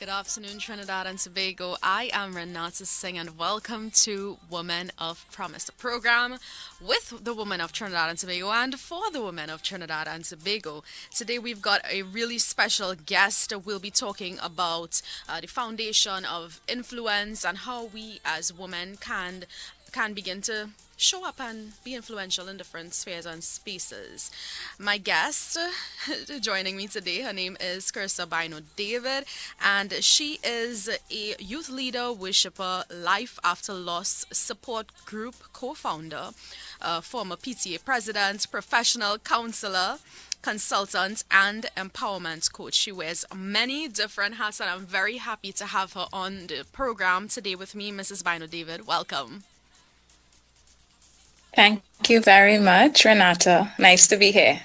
Good afternoon, Trinidad and Tobago. I am Renata Singh, and welcome to Women of Promise, the program with the women of Trinidad and Tobago and for the women of Trinidad and Tobago. Today, we've got a really special guest. We'll be talking about the foundation of influence and how we as women can begin to show up and be influential in different spheres and spaces. My guest joining me today, her name is Krissia Bynoe-David, and she is a youth leader, worshiper, life after loss support group co-founder, former PTA president, professional counselor, consultant, and empowerment coach. She wears many different hats, and I'm very happy to have her on the program today with me, Mrs. Bynoe-David. Welcome. Thank you very much, Renata. Nice to be here.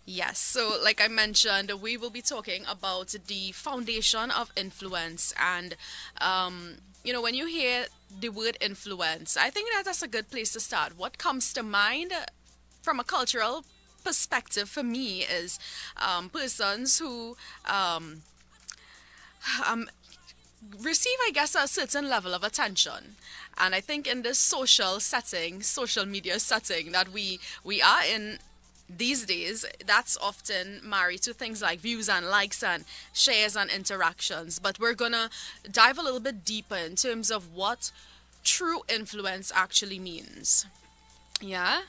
Yes, so like I mentioned, we will be talking about the foundation of influence. And, when you hear the word influence, I think that that's a good place to start. What comes to mind from a cultural perspective for me is persons who um, receive, I guess, a certain level of attention. And I think in this social setting, social media setting that we are in these days, that's often married to things like views and likes and shares and interactions. But we're gonna dive a little bit deeper in terms of what true influence actually means. Yeah,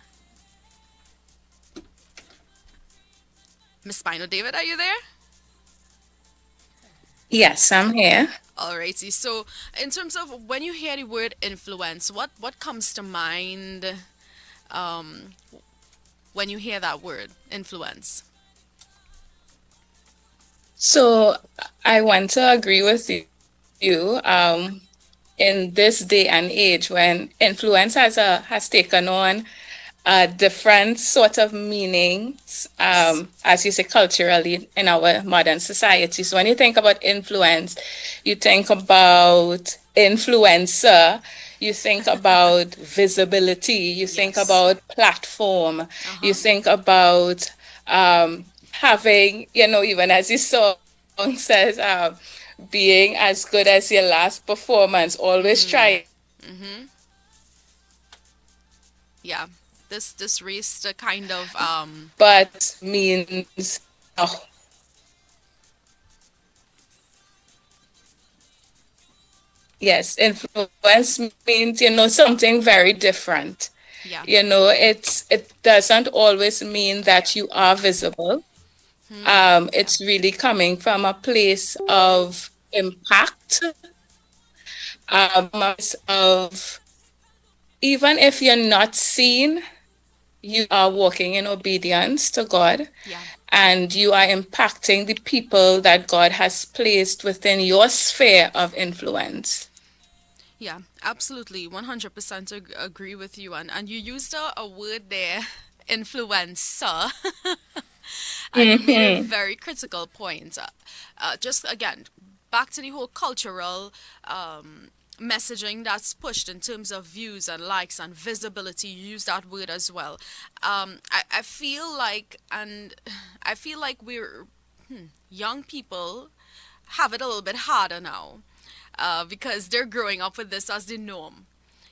Miss Bynoe-David, are you there? Yes, I'm here. Alrighty. So, in terms of when you hear the word influence, what comes to mind um, when you hear that word, influence? So I want to agree with you. In this day and age, when influence has taken on different sort of meanings, Yes. as you say, culturally in our modern society. So when you think about influence, you think about influencer, you think about visibility, you think Yes. about platform, you Uh-huh. think about having, even as your song says, being as good as your last performance, always Mm. try. Mm-hmm. Yeah. This raised a kind of But means oh, yes, influence means something very different. yeah. It doesn't always mean that you are visible. Yeah. It's really coming from a place of impact, of even if you're not seen, you are walking in obedience to God, Yeah. and you are impacting the people that God has placed within your sphere of influence. Yeah, absolutely. 100% agree with you. And you used a word there, influencer. And you made a Hmm. very critical point. Just again, back to the whole cultural messaging that's pushed in terms of views and likes and visibility. You use that word as well. I feel like, and I feel like we're young people have it a little bit harder now because they're growing up with this as the norm.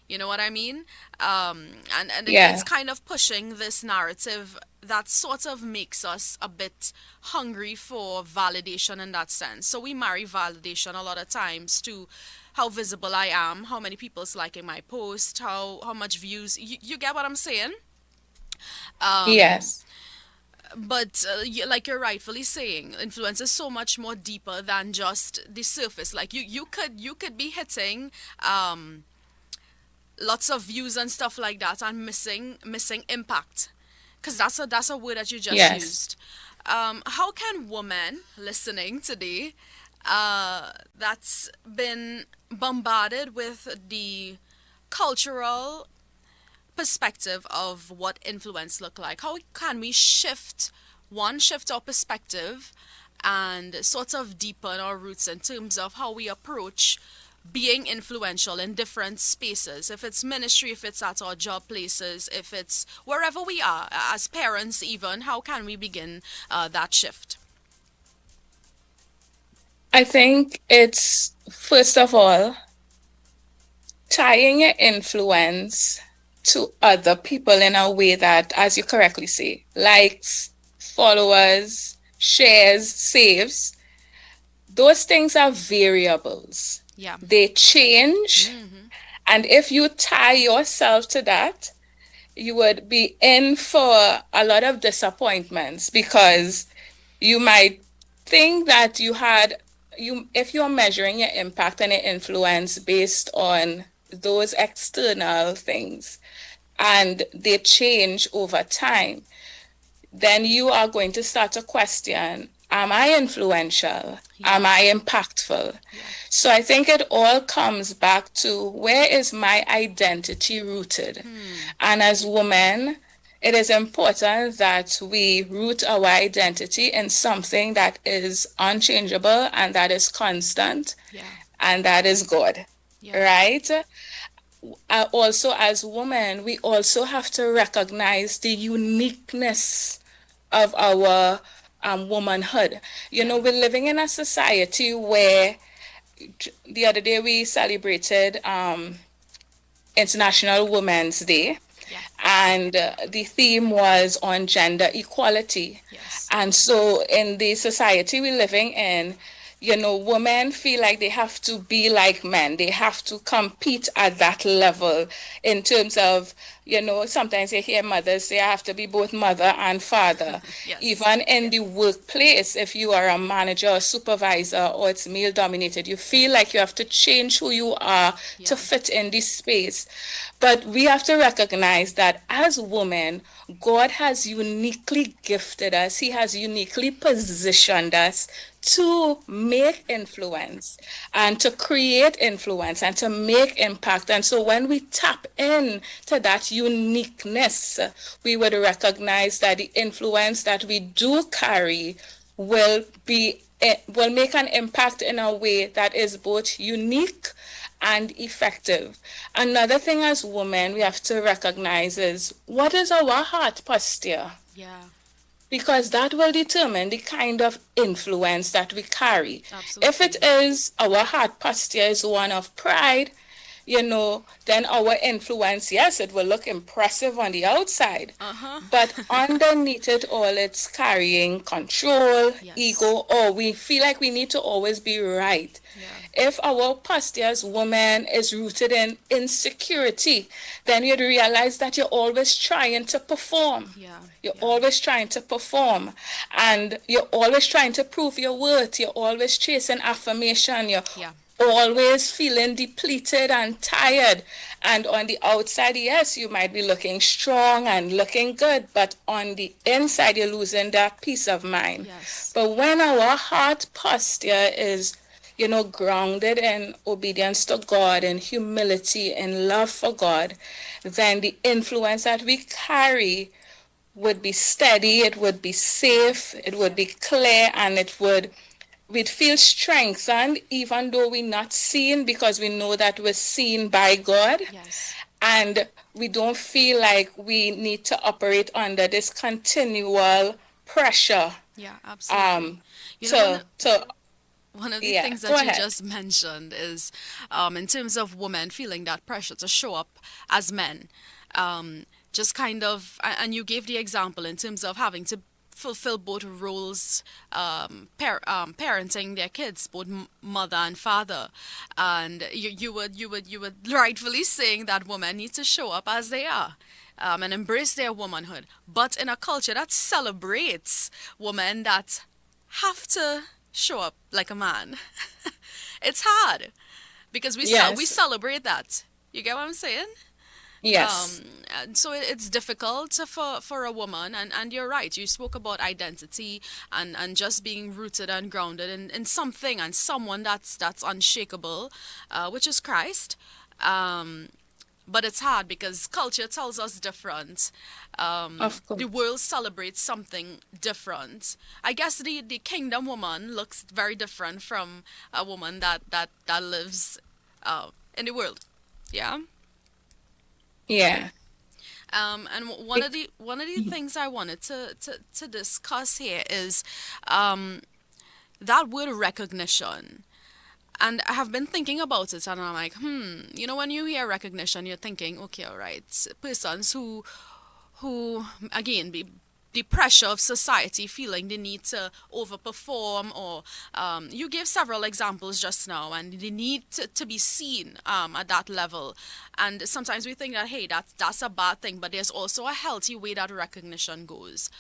You know what I mean? And it's Yeah. kind of pushing this narrative that sort of makes us a bit hungry for validation in that sense. So we marry validation a lot of times to how visible I am, how many people's liking my post, how much views. You get what I'm saying? Um, Yes. but like you're rightfully saying, influence is so much more deeper than just the surface. Like you could be hitting lots of views and stuff like that and missing impact, because that's a word that you just Yes. used. How can women listening today that's been bombarded with the cultural perspective of what influence look like, how can we shift our perspective and sort of deepen our roots in terms of how we approach being influential in different spaces, if it's ministry, if it's at our job places, if it's wherever we are as parents, even how can we begin that shift? I think it's, first of all, tying your influence to other people in a way that, as you correctly say, likes, followers, shares, saves, those things are variables. Yeah. They change. Mm-hmm. And if you tie yourself to that, you would be in for a lot of disappointments because you might think that if you're measuring your impact and your influence based on those external things and they change over time, then you are going to start to question, am I influential? Yeah. Am I impactful? Yeah. So I think it all comes back to, where is my identity rooted? Hmm. And as women, it is important that we root our identity in something that is unchangeable and that is constant, Yeah. and that is God, Yeah. right? Also, as women, we also have to recognize the uniqueness of our womanhood. You Yeah. know, we're living in a society where, the other day we celebrated International Women's Day, Yeah. and the theme was on gender equality. Yes. And so, in the society we're living in, you know, women feel like they have to be like men. They have to compete at that level in terms of, you know, sometimes you hear mothers say, I have to be both mother and father. Yes. Even in the workplace, if you are a manager or supervisor or it's male dominated, you feel like you have to change who you are to Yeah. fit in this space. But we have to recognize that as women, God has uniquely gifted us, He has uniquely positioned us to make influence and to create influence and to make impact. And so when we tap in to that uniqueness, we would recognize that the influence that we do carry will make an impact in a way that is both unique and effective. Another thing as women we have to recognize is, what is our heart posture? Yeah. Because that will determine the kind of influence that we carry. If it Absolutely. is, our heart posture is one of pride, you know, then our influence, yes, it will look impressive on the outside, Uh-huh. but underneath it all, it's carrying control, Yes. ego, or we feel like we need to always be right. Yeah. If our posture as women is rooted in insecurity, then you'd realize that you're always trying to perform. Yeah. You're Yeah. always trying to perform, and you're always trying to prove your worth. You're always chasing affirmation. You're Yeah. always feeling depleted and tired. And on the outside, yes, you might be looking strong and looking good, but on the inside, you're losing that peace of mind. Yes. But when our heart posture is, you know, grounded in obedience to God, in humility, in love for God, then the influence that we carry would be steady, it would be Yeah. safe, it would be clear, and we'd feel strengthened even though we're not seen, because we know that we're seen by God, Yes. and we don't feel like we need to operate under this continual pressure Yeah, absolutely. um You know, to one of the yeah, things go that you ahead. just mentioned is, in terms of women feeling that pressure to show up as men, just kind of, and you gave the example in terms of having to fulfill both roles, parenting their kids, both mother and father, and you would rightfully saying that women need to show up as they are. And embrace their womanhood, but in a culture that celebrates women that have to show up like a man. It's hard because we Yes, celebrate that. You get what I'm saying? yes, And so it's difficult for a woman, and you're right. You spoke about identity and just being rooted and grounded in something and someone that's unshakable, which is Christ. Um, but it's hard because culture tells us different. of The course. world celebrates something different. I guess the kingdom woman looks very different from a woman that lives in the world. Yeah. Yeah. And It- one of the things I wanted to discuss here is, um, that word recognition, and I have been thinking about it, and I'm like, when you hear recognition, you're thinking, okay, all right, persons who again be the pressure of society, feeling the need to overperform, or you gave several examples just now, and the need to be seen at that level. And sometimes we think that, hey, that's a bad thing, but there's also a healthy way that recognition goes.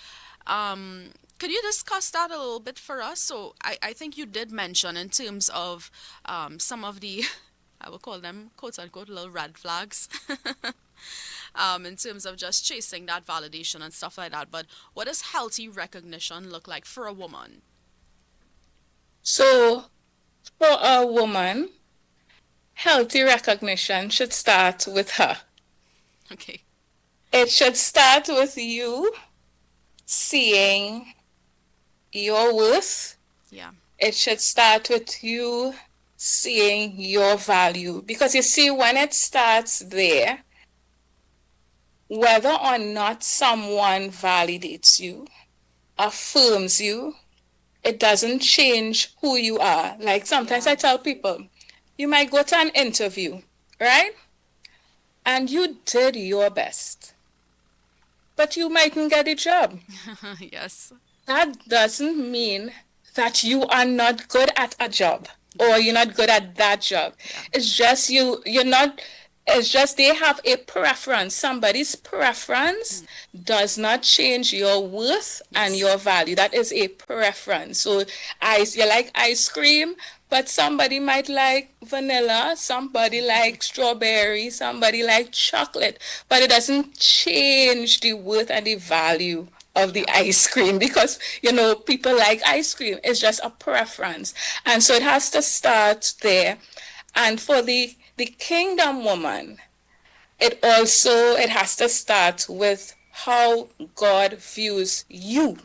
Could you discuss that a little bit for us? So I think you did mention in terms of some of the, I would call them quote unquote little red flags, in terms of just chasing that validation and stuff like that. But what does healthy recognition look like for a woman? So, for a woman, healthy recognition should start with her. Okay. It should start with you seeing your worth. Yeah. It should start with you seeing your value. Because you see, when it starts there, whether or not someone validates you, affirms you, it doesn't change who you are. Like sometimes Yeah. I tell people, you might go to an interview, right? And you did your best, but you mightn't get a job. Yes. That doesn't mean that you are not good at a job or you're not good at that job. Yeah. It's just you're not, it's just they have a preference. Somebody's preference does not change your worth and Yes. your value. That is a preference. So you like ice cream, but somebody might like vanilla, somebody like strawberry, somebody like chocolate, but it doesn't change the worth and the value of the Yeah. ice cream because people like ice cream. It's just a preference, and so it has to start there. And for the kingdom woman, it has to start with how God views you,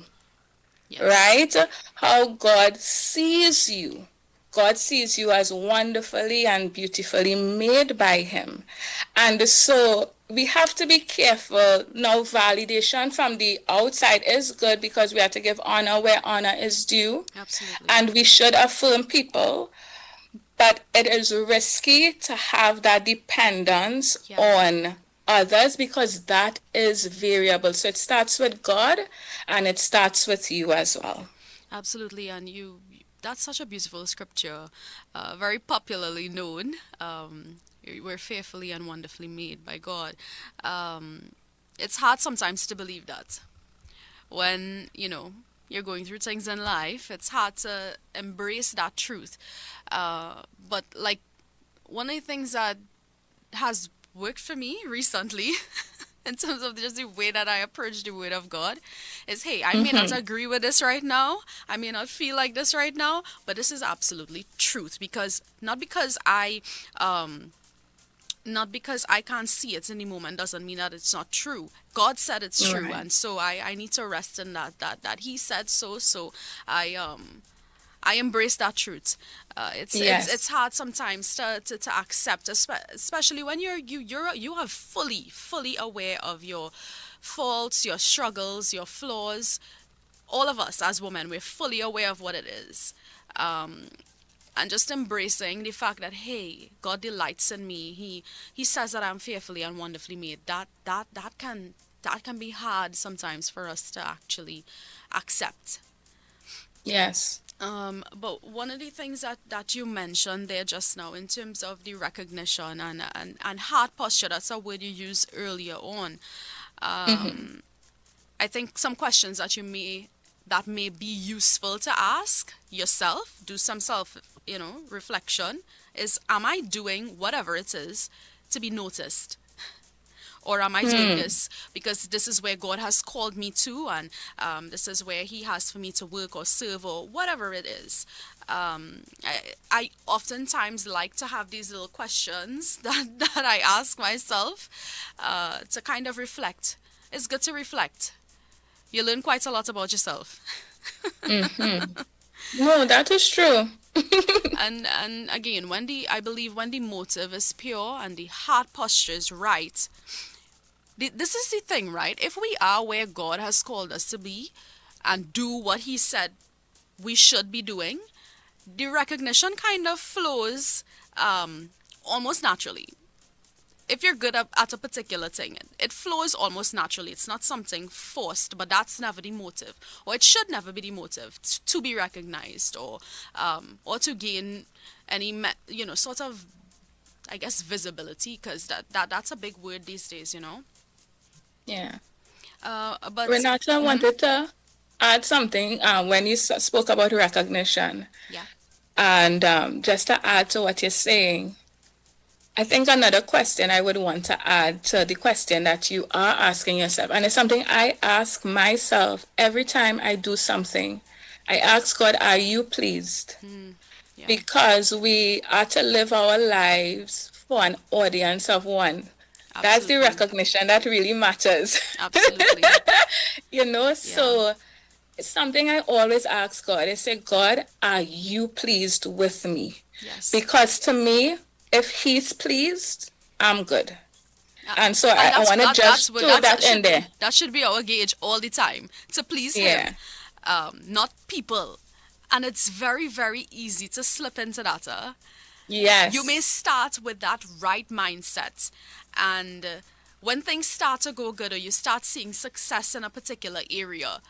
Yes. right? How God sees you. God sees you as wonderfully and beautifully made by Him. And so we have to be careful. Now, validation from the outside is good because we have to give honor where honor is due. Absolutely. And we should affirm people, but it is risky to have that dependence Yeah. on others because that is variable. So it starts with God and it starts with you as well. Absolutely. And that's such a beautiful scripture, very popularly known. We're fearfully and wonderfully made by God. Um, it's hard sometimes to believe that when, you're going through things in life, it's hard to embrace that truth. But like one of the things that has worked for me recently in terms of just the way that I approach the word of God is, hey, I may not Mm-hmm. agree with this right now. I may not feel like this right now, but this is absolutely truth, because not because I can't see it in the moment doesn't mean that it's not true. God said it's true, Right. and so I need to rest in that He said so. So I embrace that truth. It's Yes. hard sometimes to accept, especially when you are fully aware of your faults, your struggles, your flaws. All of us as women, we're fully aware of what it is. Um, and just embracing the fact that, hey, God delights in me. He says that I'm fearfully and wonderfully made. That can be hard sometimes for us to actually accept. Yes. But one of the things that you mentioned there just now in terms of the recognition and heart posture, that's a word you used earlier on. Mm-hmm. I think some questions that may be useful to ask yourself, do some self, reflection, is, am I doing whatever it is to be noticed? Or am I doing Hmm. this because this is where God has called me to, and this is where He has for me to work or serve or whatever it is? I oftentimes like to have these little questions that I ask myself to kind of reflect. It's good to reflect. You learn quite a lot about yourself. Mm-hmm. No, that is true. And again, I believe when the motive is pure and the heart posture is right, this is the thing, right? If we are where God has called us to be and do what He said we should be doing, the recognition kind of flows almost naturally. If you're good at a particular thing, it flows almost naturally. It's not something forced, but that's never the motive, or it should never be the motive to be recognized, or to gain any sort of, I guess, visibility, because that's a big word these days, Yeah. But Renata wanted to add something when you spoke about recognition. yeah. And just to add to what you're saying, I think another question I would want to add to the question that you are asking yourself, and it's something I ask myself every time I do something. I ask God, are you pleased? Yeah. Because we are to live our lives for an audience of one. That's the Absolutely. recognition that really matters. Absolutely. Yeah. So it's something I always ask God. I say, God, are you pleased with me? Yes. Because to me, if he's pleased, I'm good. And so And I want to just throw that in there. that should be our gauge all the time, to please Yeah. him, not people. And it's very, very easy to slip into that. Yes. You may start with that right mindset, and when things start to go good, or you start seeing success in a particular area,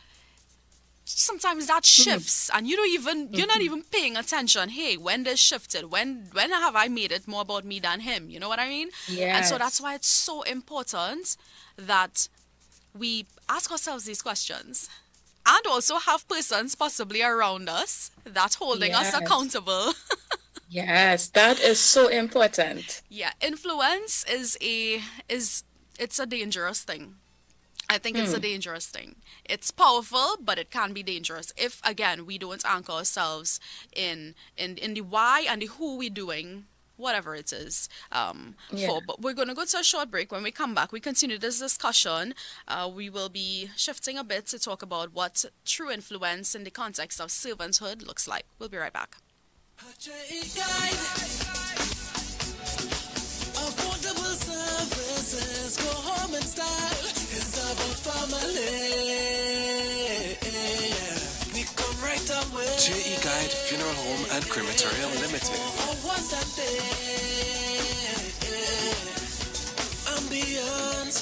sometimes that shifts, and you're not even paying attention. Hey, when this shifted, when have I made it more about me than him? You know what I mean? And so that's Yes. why it's so important that we ask ourselves these questions, and also have persons possibly around us that holding us Yes. accountable. Yes. That is so important. Yeah, influence it's a dangerous thing. I think it's a dangerous thing. It's powerful, but it can be dangerous if, again, we don't anchor ourselves in the why and the who we're doing whatever it is Yeah. for. But we're going to go to a short break. When we come back, we continue this discussion. We will be shifting a bit to talk about what true influence in the context of servanthood looks like. We'll be right back. Affordable services, go home in style. It's about family. We come right away. JE Guide Funeral Home and Crematorium Limited. Oh, what's that day? Ambience,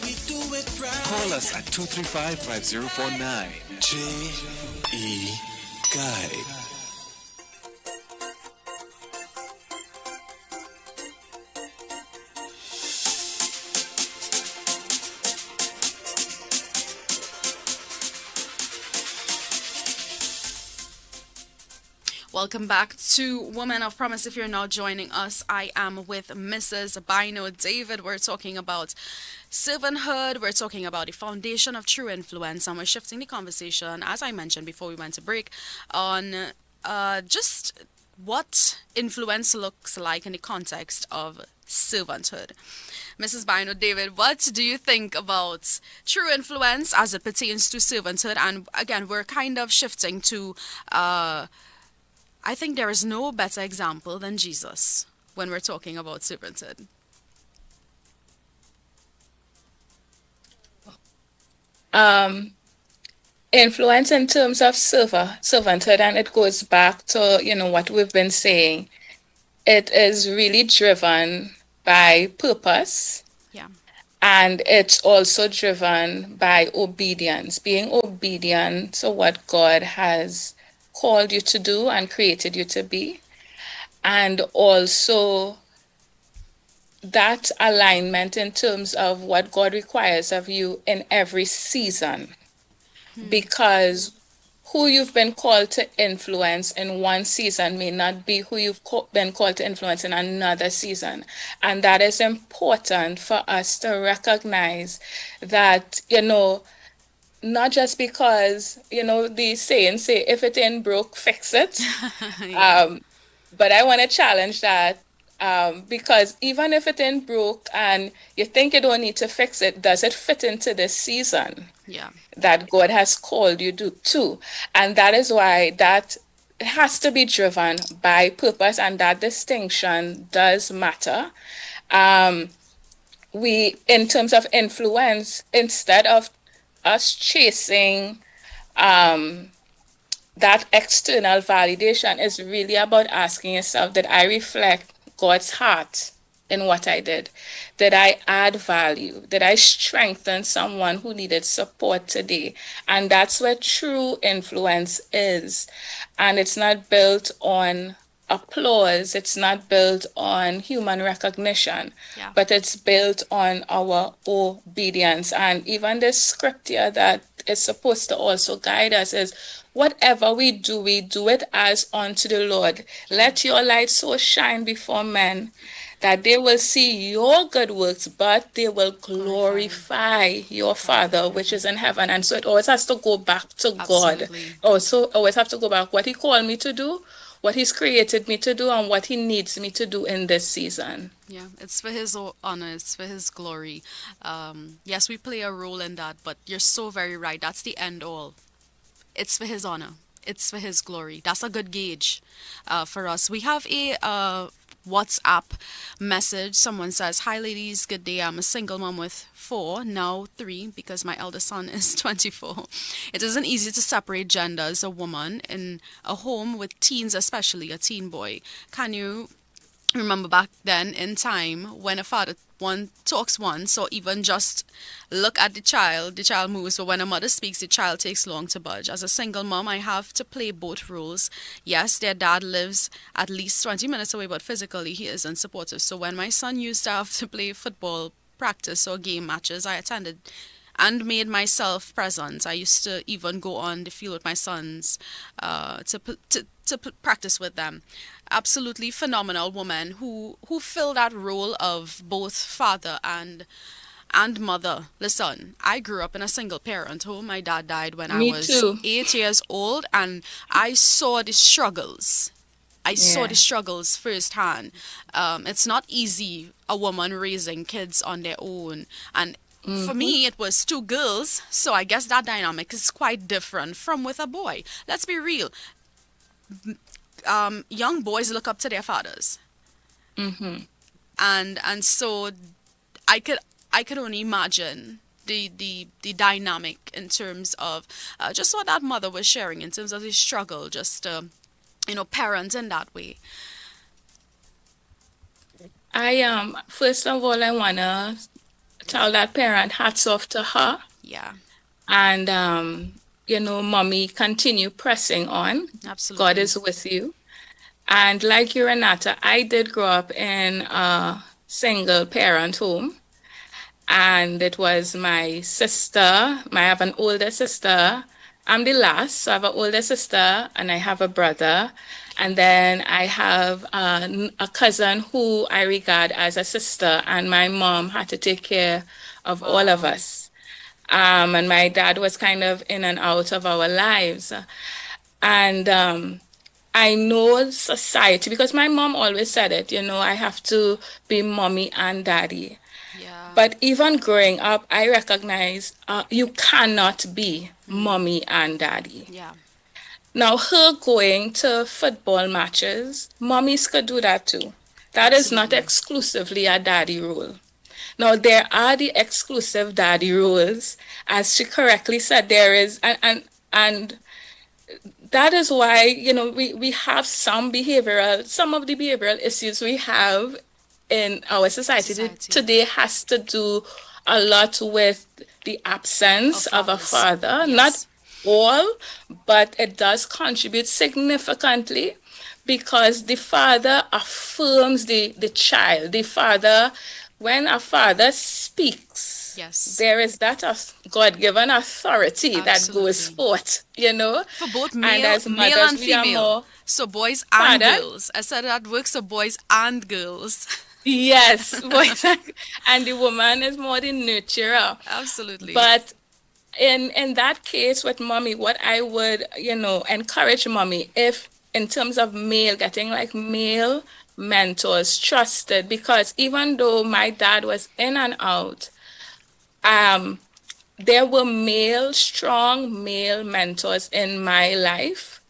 we do it right. Call us at 235-5049. JE Guide. Welcome back to Woman of Promise. If you're now joining us, I am with Mrs. Bynoe-David. We're talking about servanthood. We're talking about the foundation of true influence, and we're shifting the conversation, as I mentioned before we went to break, on just what influence looks like in the context of servanthood. Mrs. Bynoe-David, what do you think about true influence as it pertains to servanthood? And again, we're kind of shifting to I think there is no better example than Jesus when we're talking about servanthood. Influence in terms of servanthood, and it goes back to, what we've been saying. It is really driven by purpose. Yeah. And it's also driven by obedience, being obedient to what God has called you to do and created you to be. And also that alignment in terms of what God requires of you in every season. Because who you've been called to influence in one season may not be who you've been called to influence in another season. And that is important for us to recognize that, not just because, the saying say, if it ain't broke, fix it. Yeah. But I want to challenge that because even if it ain't broke and you think you don't need to fix it, does it fit into this season Yeah. that God has called you to? And that is why that has to be driven by purpose, and that distinction does matter. We, in terms of influence, instead of us chasing that external validation is really about asking yourself, did I reflect God's heart in what I did? Did I add value? Did I strengthen someone who needed support today? And that's where true influence is. And it's not built on applause, it's not built on human recognition, Yeah. but it's built on our obedience. And even this scripture that is supposed to also guide us is, whatever we do it as unto the Lord. Let your light so shine before men that they will see your good works, but they will Glorify glorify your God in Father which heaven. is in heaven. And so it always has to go back to God. Absolutely. Also, always have to go back what He called me to do, what He's created me to do, and what He needs me to do in this season. Yeah, it's for His honor, it's for His glory. Yes, we play a role in that, but you're so very right. That's the end all. It's for His honor. It's for His glory. That's a good gauge for us. We have a WhatsApp message. Someone says, "Hi, ladies. Good day. I'm a single mom with four, now three, because my eldest son is 24. It isn't easy to separate gender as a woman in a home with teens, especially a teen boy. Can you remember back then in time when a father one talks once or even just look at the child moves, but when a mother speaks, the child takes long to budge. As a single mom, I have to play both roles. Yes, their dad lives at least 20 minutes away, but physically he isn't supportive. So when my son used to have to play football practice or game matches, I attended and made myself present. I used to even go on the field with my sons to practice with them. Absolutely phenomenal woman who filled that role of both father and mother. Listen, I grew up in a single parent home. My dad died when I Me was too. 8 years old, and I saw the struggles. I saw the Yeah. struggles firsthand. It's not easy, a woman raising kids on their own. And for Mm-hmm. me, it was two girls, so I guess that dynamic is quite different from with a boy. Let's be real. Young boys look up to their fathers, Mm-hmm. and so I could I could only imagine the dynamic in terms of just what that mother was sharing in terms of the struggle, just parent in that way. I first of all I wanna tell that parent hats off to her. Yeah, And, mommy, continue pressing on. God absolutely. is with you. And like you, Renata, I did grow up in a single parent home. And it was my sister. I have an older sister. I'm the last, so I have an older sister and I have a brother. Okay. And then I have a cousin who I regard as a sister, and my mom had to take care of all of Wow. us. And my dad was kind of in and out of our lives. And I know society, because my mom always said it, I have to be mommy and daddy. Yeah. But even growing up, I recognize you cannot be Mm, mommy and daddy. yeah. Now, her going to football matches, mommies could do that too. That is not Absolutely. exclusively a daddy role. Now, there are the exclusive daddy roles, as she correctly said, there is, and that is why, we have some of the behavioral issues we have in our society Society today has to do a lot with the of absence of a fathers. father. Not Yes. all, but it does contribute significantly because the father affirms the child. The father, when a father speaks, Yes. there is that God-given authority that goes Absolutely. forth, For both and male, as male mothers, and we are female. more, So boys and pardon? girls. I said that works for boys and girls. Yes, boys, and the woman is more the nurturer. Absolutely. But in that case with mommy, what I would, encourage mommy, if in terms of male, getting like male mentors, trusted, because even though my dad was in and out, um, there were strong male mentors in my life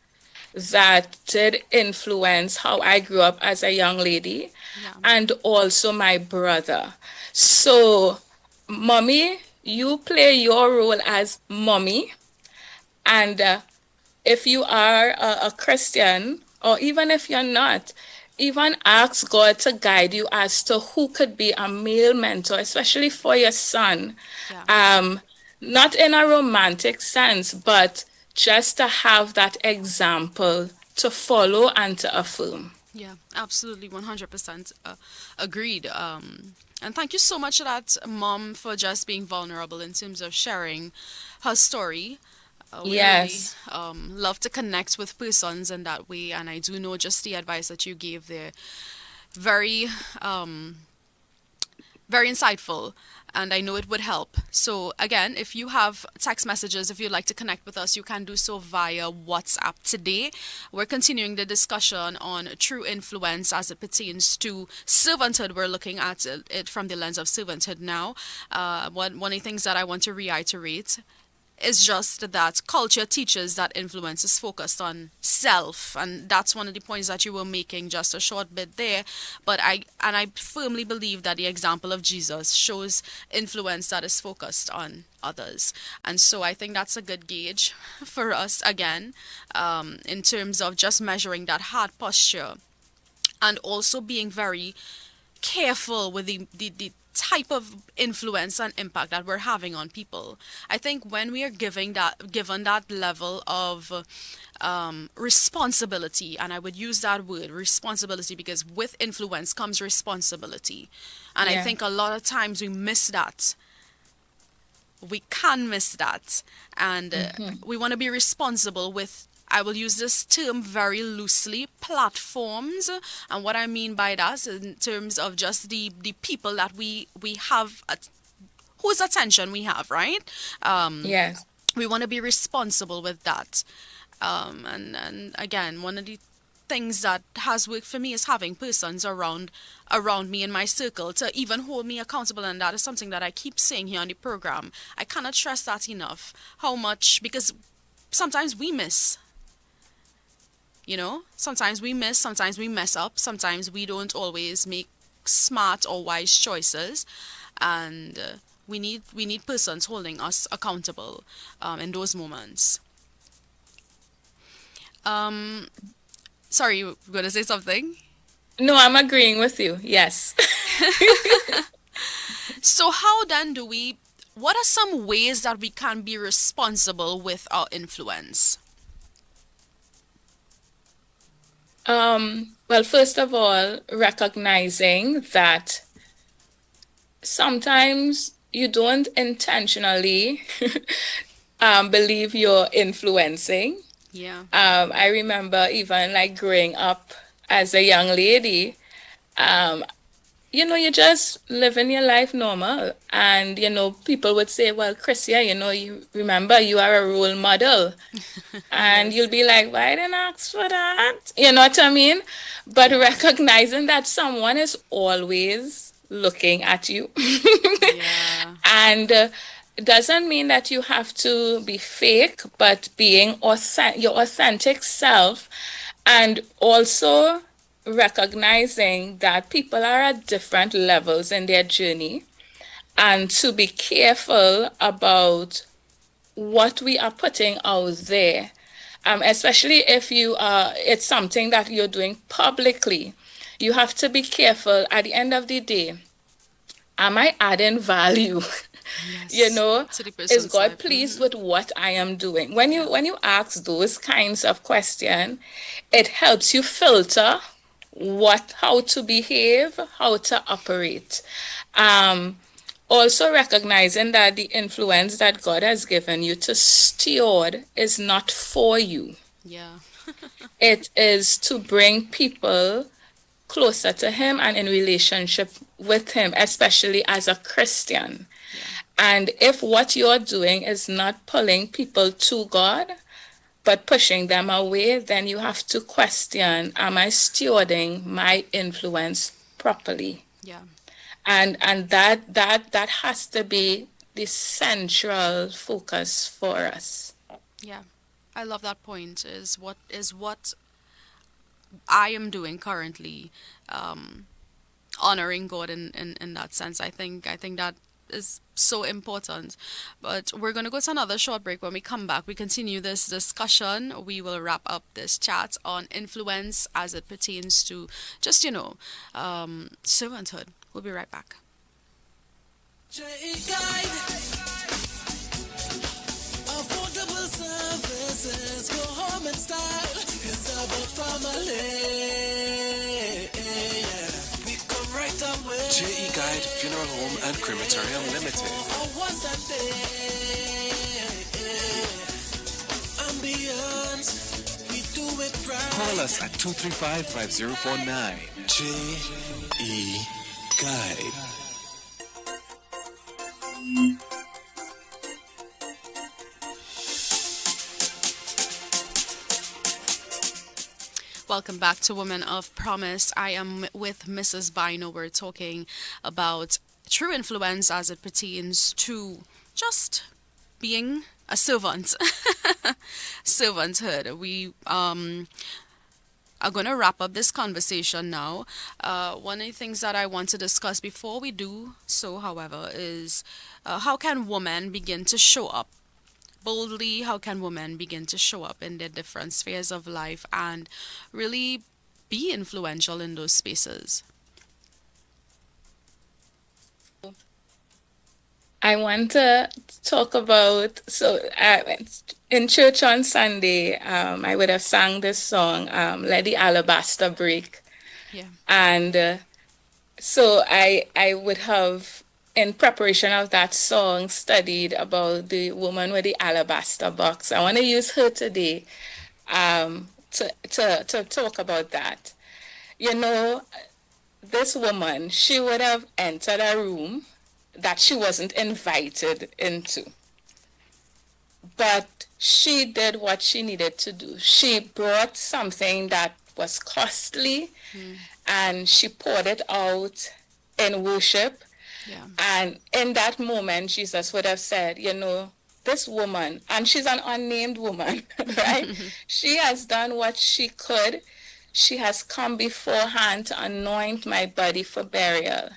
that did influence how I grew up as a young lady, Yeah. and also my brother. So, mommy, you play your role as mommy, and if you are a Christian, or even if you're not, even ask God to guide you as to who could be a male mentor, especially for your son. Yeah. Um, Not in a romantic sense, but just to have that example to follow and to affirm. Yeah, absolutely, 100% agreed. And thank you so much to that mom for just being vulnerable in terms of sharing her story. We really Yes. love to connect with persons in that way, and I do know just the advice that you gave there, very, very insightful. And I know it would help. So, again, if you have text messages, if you'd like to connect with us, you can do so via WhatsApp today. We're continuing the discussion on true influence as it pertains to servanthood. We're looking at it from the lens of servanthood now. One of the things that I want to reiterate is just that culture teaches that influence is focused on self, and that's one of the points that you were making just a short bit there. But I firmly believe that the example of Jesus shows influence that is focused on others, and so I think that's a good gauge for us again, in terms of just measuring that heart posture, and also being very careful with the type of influence and impact that we're having on people. I think when we are given that level of responsibility, and I would use that word responsibility because with influence comes responsibility, and I Yeah. think a lot of times we miss that. We can miss that, and we want to be responsible with, I will use this term very loosely, platforms. And what I mean by that is in terms of just the people that we have whose attention we have, right? Yes. We want to be responsible with that. And again, one of the things that has worked for me is having persons around me in my circle to even hold me accountable, and that is something that I keep saying here on the program. I cannot stress that enough. How much, because sometimes we miss. Sometimes we miss, sometimes we mess up, sometimes we don't always make smart or wise choices, and we need persons holding us accountable in those moments. Um, Sorry, you were gonna say something? No, I'm agreeing with you. Yes. So how then do we? What are some ways that we can be responsible with our influence? Well, first of all, recognizing that sometimes you don't intentionally believe you're influencing. Yeah, I remember even like growing up as a young lady, um, you just living your life normal. And, people would say, well, Krissia, you remember you are a role model. And yes, you'll be like, why didn't I ask for that? You know what I mean? But yeah, recognizing that someone is always looking at you. yeah, And it doesn't mean that you have to be fake, but being your authentic self, and also recognizing that people are at different levels in their journey, and to be careful about what we are putting out there, especially if it's something that you're doing publicly. You have to be careful at the end of the day. Am I adding value? you yes. know, To the is person's God life. pleased with what I am doing? When Yeah, you ask those kinds of questions, it helps you filter how to behave, how to operate. Um, Also recognizing that the influence that God has given you to steward is not for you. yeah, It is to bring people closer to Him and in relationship with Him, especially as a Christian. yeah, And if what you're doing is not pulling people to God, but pushing them away, then you have to question, am I stewarding my influence properly? yeah, And that has to be the central focus for us. yeah. I love that point. Is what I am doing currently, honoring God in that sense. I think that is so important. But we're going to go to another short break. When we come back, we continue this discussion. We will wrap up this chat on influence as it pertains to just, servanthood. We'll be right back. Affordable services, go home in style. It's about family. We come right away. JE Guide Funeral Home and Crematorium Limited. Once a day. Ambience, we do it right. Call us at 235-5049. JE Guide. Welcome back to Women of Promise. I am with Mrs. Bynoe. We're talking about true influence as it pertains to just being a servant. Servanthood. We are going to wrap up this conversation now. One of the things that I want to discuss before we do so, however, is how can women begin to show up boldly? How can women begin to show up in their different spheres of life and really be influential in those spaces? I want to talk about, in church on Sunday, I would have sang this song, Let the Alabaster Break. Yeah. And so I would have, in preparation of that song, studied about the woman with the alabaster box. I want to use her today to talk about that. You know, this woman, she would have entered a room that she wasn't invited into. But she did what she needed to do. She brought something that was costly and she poured it out in worship. Yeah. And in that moment, Jesus would have said, you know, this woman, and she's an unnamed woman, right? She has done what she could. She has come beforehand to anoint my body for burial.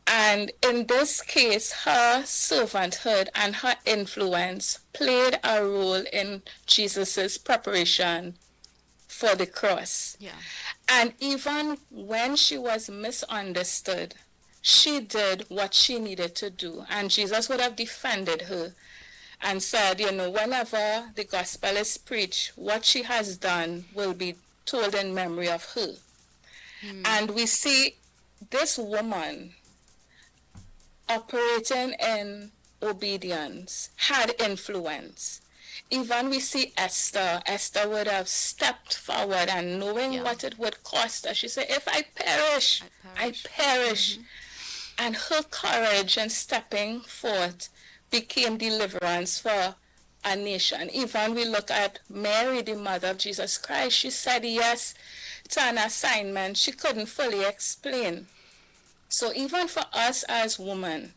And in this case, her servanthood and her influence played a role in Jesus's preparation for the cross. Yeah. And even when she was misunderstood, she did what she needed to do. And Jesus would have defended her and said, you know, whenever the gospel is preached, what she has done will be told in memory of her. And we see this woman operating in obedience, had influence. Even we see Esther. Esther would have stepped forward and knowing what it would cost her. She said, if I perish, I perish. And her courage in stepping forth became deliverance for a nation. Even we look at Mary, the mother of Jesus Christ. She said yes to an assignment she couldn't fully explain. So even for us as women,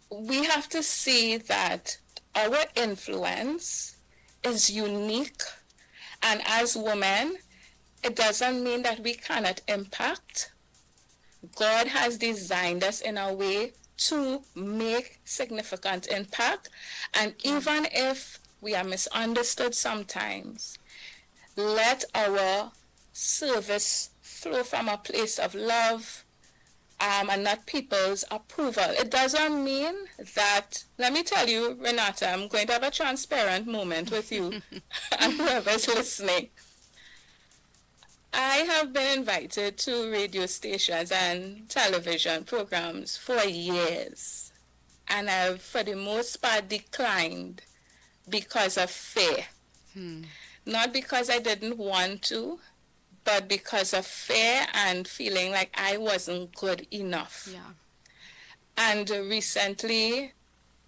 we have to see that our influence is unique. And as women, it doesn't mean that we cannot impact. God has designed us in a way to make significant impact. And even if we are misunderstood sometimes, let our service flow from a place of love and not people's approval. It doesn't mean that, let me tell you, Renata, I'm going to have a transparent moment with you and whoever's listening. I have been invited to radio stations and television programs for years, and I've, for the most part, declined because of fear. Not because I didn't want to, but because of fear and feeling like I wasn't good enough. Yeah. And recently,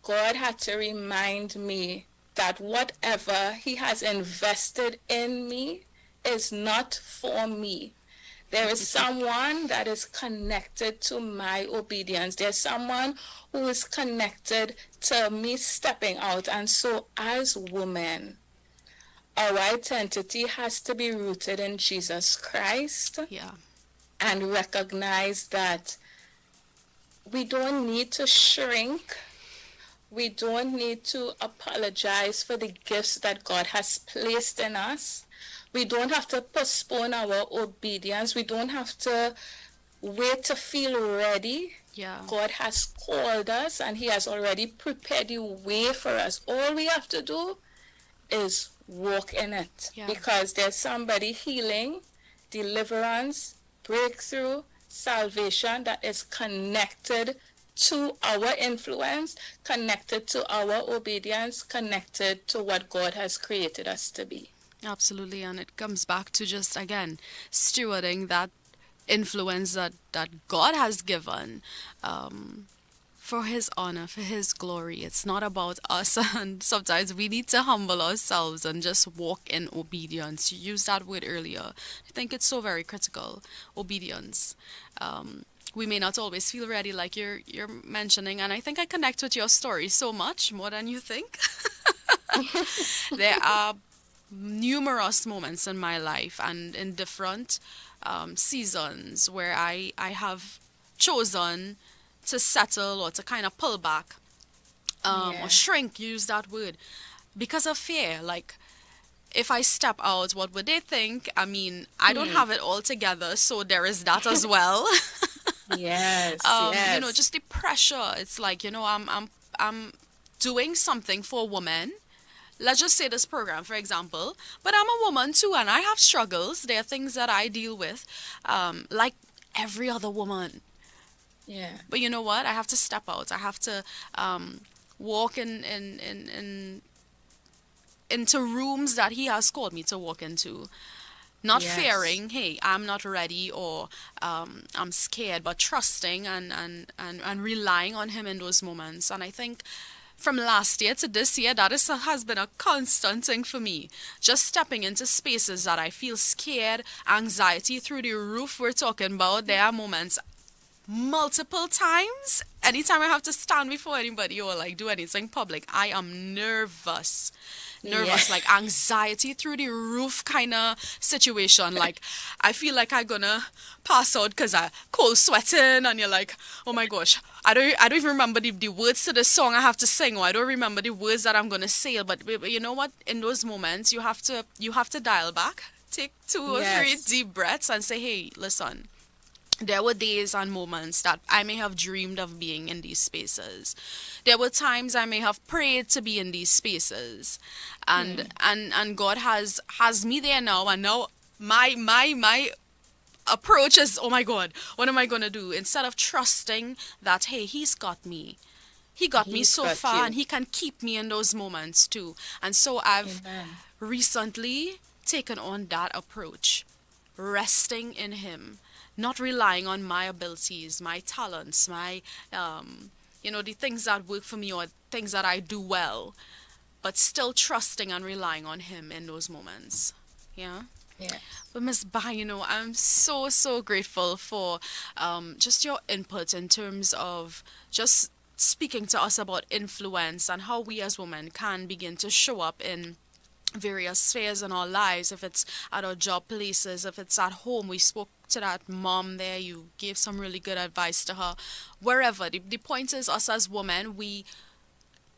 God had to remind me that whatever He has invested in me is not for me. There is someone that is connected to my obedience. There's someone who is connected to me stepping out. And so as women, our identity has to be rooted in Jesus Christ. Yeah. And recognize that we don't need to shrink. We don't need to apologize for the gifts that God has placed in us. We don't have to postpone our obedience. We don't have to wait to feel ready. Yeah. God has called us and He has already prepared the way for us. All we have to do is walk in it. Yeah. Because there's somebody healing, deliverance, breakthrough, salvation that is connected to our influence, connected to our obedience, connected to what God has created us to be. Absolutely. And it comes back to just, again, stewarding that influence that God has given for His honor, for His glory. It's not about us. And sometimes we need to humble ourselves and just walk in obedience. You used that word earlier. I think it's so very critical. Obedience. We may not always feel ready, like you're mentioning, and I think I connect with your story so much more than you think. There are numerous moments in my life and in different seasons where I have chosen to settle or to kind of pull back or shrink, use that word, because of fear. Like, if I step out, what would they think? I mean, I don't have it all together, so there is that as well. Yes, You know, just the pressure. It's like, you know, I'm doing something for a woman. Let's just say this program, for example. But I'm a woman too, and I have struggles. There are things that I deal with, like every other woman. Yeah. But you know what? I have to step out. I have to walk into rooms that He has called me to walk into. Not Yes. fearing, hey, I'm not ready, or I'm scared, but trusting and relying on Him in those moments. And I think from last year to this year, has been a constant thing for me. Just stepping into spaces that I feel scared, anxiety through the roof we're talking about. There are moments multiple times. Anytime I have to stand before anybody or like do anything public, I am nervous. Yes. Like anxiety through the roof kind of situation. Like, I feel like I'm gonna pass out because I cold sweating, and you're like, oh my gosh, I don't even remember the words to the song I have to sing, or I don't remember the words that I'm gonna say. But you know what? In those moments, you have to dial back, take 2 or 3 Yes. deep breaths, and say, hey, listen. There were days and moments that I may have dreamed of being in these spaces. There were times I may have prayed to be in these spaces. And God has me there now, and now my approach is, oh my God, what am I gonna do? Instead of trusting that, hey, He's got me. He got me He's so got far, you. and He can keep me in those moments too. And so I've Amen. recently taken on that approach, resting in Him, not relying on my abilities, my talents, my the things that work for me or things that I do well, but still trusting and relying on Him in those moments. Yeah. Yeah. But Miss Bynoe, I'm so grateful for just your input in terms of just speaking to us about influence and how we as women can begin to show up in various spheres in our lives. If it's at our job places, if it's at home, we spoke to that mom there, you gave some really good advice to her. Wherever, the point is, us as women,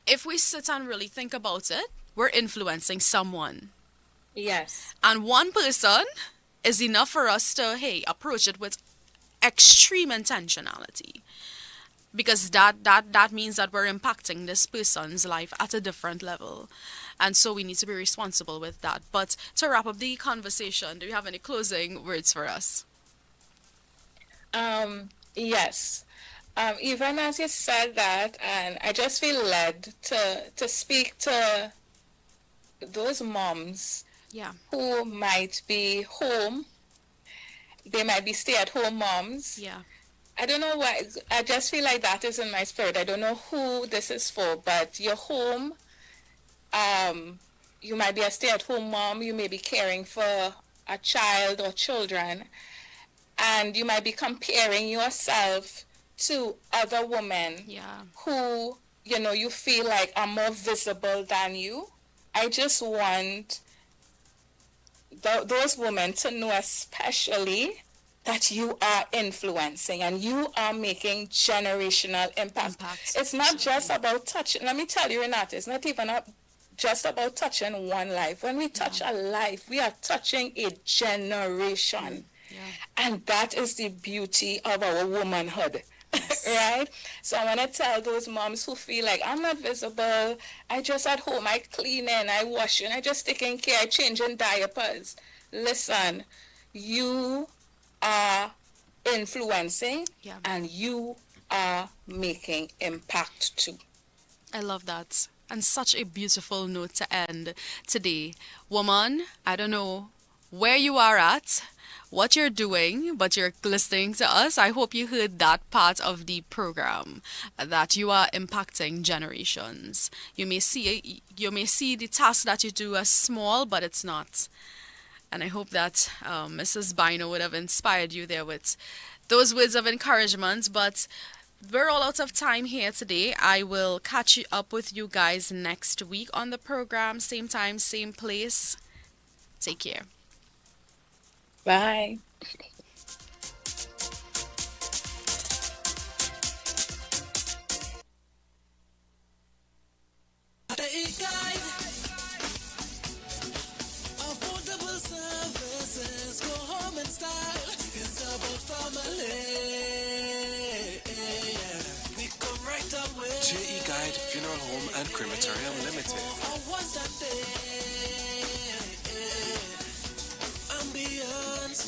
if we sit and really think about it, we're influencing someone. Yes. And one person is enough for us to, hey, approach it with extreme intentionality. Because that means that we're impacting this person's life at a different level. And so we need to be responsible with that. But to wrap up the conversation, do you have any closing words for us? Yes. Even as you said that, and I just feel led to speak to those moms Yeah. who might be home. They might be stay-at-home moms. Yeah. I don't know why. I just feel like that is in my spirit. I don't know who this is for, but you're home. You might be a stay-at-home mom. You may be caring for a child or children, and you might be comparing yourself to other women Yeah. who, you feel like are more visible than you. I just want those women to know, especially that you are influencing and you are making generational impact. It's not just about touching. Let me tell you, Renata, it's not even just about touching one life. When we touch a life, we are touching a generation. Yeah. And that is the beauty of our womanhood. Right? So I want to tell those moms who feel like I'm not visible, I just at home, I cleaning, I washing, I just taking care, I changing diapers. Listen, you are influencing Yeah. and you are making impact too. I love that. And such a beautiful note to end today. Woman, I don't know where you are at, what you're doing, but you're listening to us. I hope you heard that part of the program, that you are impacting generations. You may see the task that you do as small, but it's not. And I hope that Mrs. Bynoe would have inspired you there with those words of encouragement. But we're all out of time here today. I will catch you up with you guys next week on the program. Same time, same place. Take care. Bye. They guide affordable services. Go home in style. It's about family. We come right away. JE Guide Funeral Home and Crematorium Limited. I want that day. Ambience.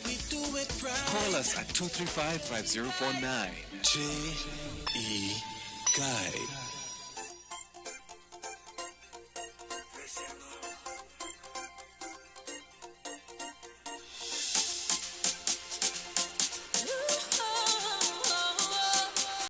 We do it right. Call us at 235-5049. JE Guide.